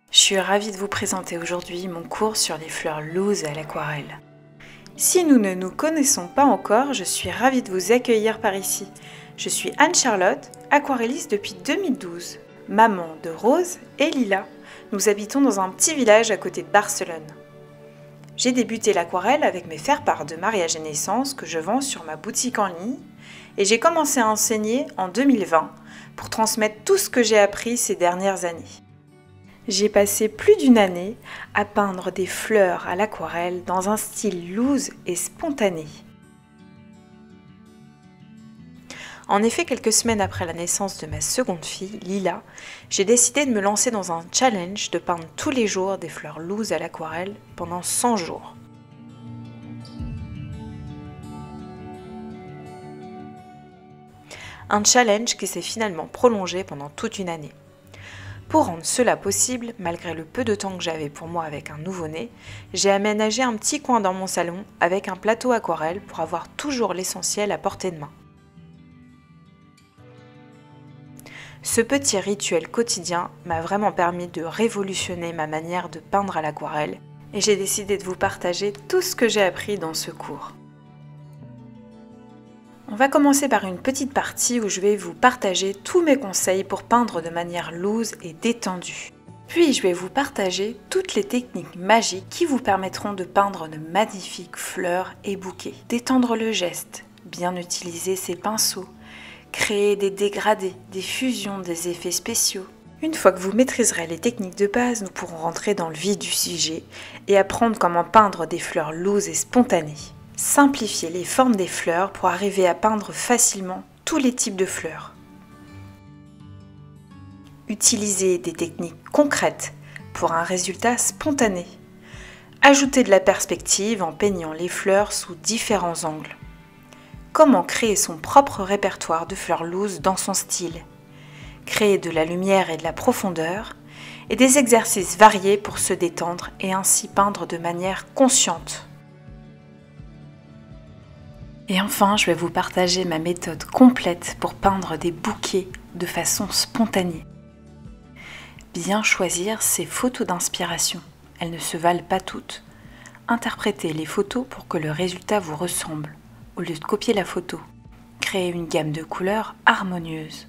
Je suis ravie de vous présenter aujourd'hui mon cours sur les fleurs loose à l'aquarelle. Si nous ne nous connaissons pas encore, je suis ravie de vous accueillir par ici. Je suis Anne-Charlotte, aquarelliste depuis 2012, maman de Rose et Lila. Nous habitons dans un petit village à côté de Barcelone. J'ai débuté l'aquarelle avec mes faire-part de mariage et naissance que je vends sur ma boutique en ligne et j'ai commencé à enseigner en 2020 pour transmettre tout ce que j'ai appris ces dernières années. J'ai passé plus d'une année à peindre des fleurs à l'aquarelle dans un style loose et spontané. En effet, quelques semaines après la naissance de ma seconde fille, Lila, j'ai décidé de me lancer dans un challenge de peindre tous les jours des fleurs loose à l'aquarelle pendant 100 jours. Un challenge qui s'est finalement prolongé pendant toute une année. Pour rendre cela possible, malgré le peu de temps que j'avais pour moi avec un nouveau-né, j'ai aménagé un petit coin dans mon salon avec un plateau aquarelle pour avoir toujours l'essentiel à portée de main. Ce petit rituel quotidien m'a vraiment permis de révolutionner ma manière de peindre à l'aquarelle et j'ai décidé de vous partager tout ce que j'ai appris dans ce cours. On va commencer par une petite partie où je vais vous partager tous mes conseils pour peindre de manière loose et détendue. Puis je vais vous partager toutes les techniques magiques qui vous permettront de peindre de magnifiques fleurs et bouquets. Détendre le geste, bien utiliser ses pinceaux, créer des dégradés, des fusions, des effets spéciaux. Une fois que vous maîtriserez les techniques de base, nous pourrons rentrer dans le vif du sujet et apprendre comment peindre des fleurs loose et spontanées. Simplifier les formes des fleurs pour arriver à peindre facilement tous les types de fleurs. Utiliser des techniques concrètes pour un résultat spontané. Ajouter de la perspective en peignant les fleurs sous différents angles. Comment créer son propre répertoire de fleurs loose dans son style. Créer de la lumière et de la profondeur et des exercices variés pour se détendre et ainsi peindre de manière consciente. Et enfin, je vais vous partager ma méthode complète pour peindre des bouquets de façon spontanée. Bien choisir ses photos d'inspiration. Elles ne se valent pas toutes. Interprétez les photos pour que le résultat vous ressemble, au lieu de copier la photo. Créez une gamme de couleurs harmonieuse.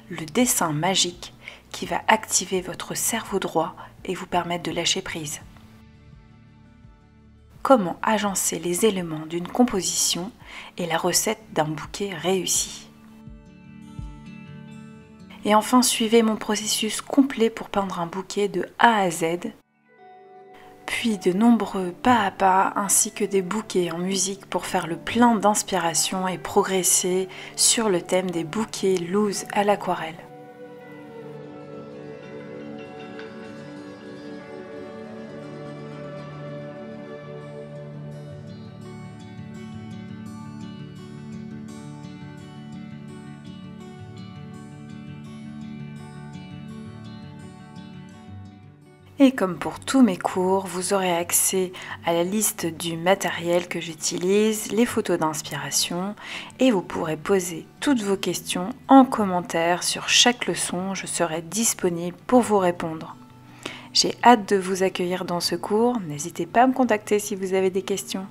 Le dessin magique qui va activer votre cerveau droit et vous permettre de lâcher prise. Comment agencer les éléments d'une composition et la recette d'un bouquet réussi. Et enfin, suivez mon processus complet pour peindre un bouquet de A à Z, puis de nombreux pas à pas ainsi que des bouquets en musique pour faire le plein d'inspiration et progresser sur le thème des bouquets loose à l'aquarelle. Et comme pour tous mes cours, vous aurez accès à la liste du matériel que j'utilise, les photos d'inspiration et vous pourrez poser toutes vos questions en commentaire sur chaque leçon. Je serai disponible pour vous répondre. J'ai hâte de vous accueillir dans ce cours. N'hésitez pas à me contacter si vous avez des questions.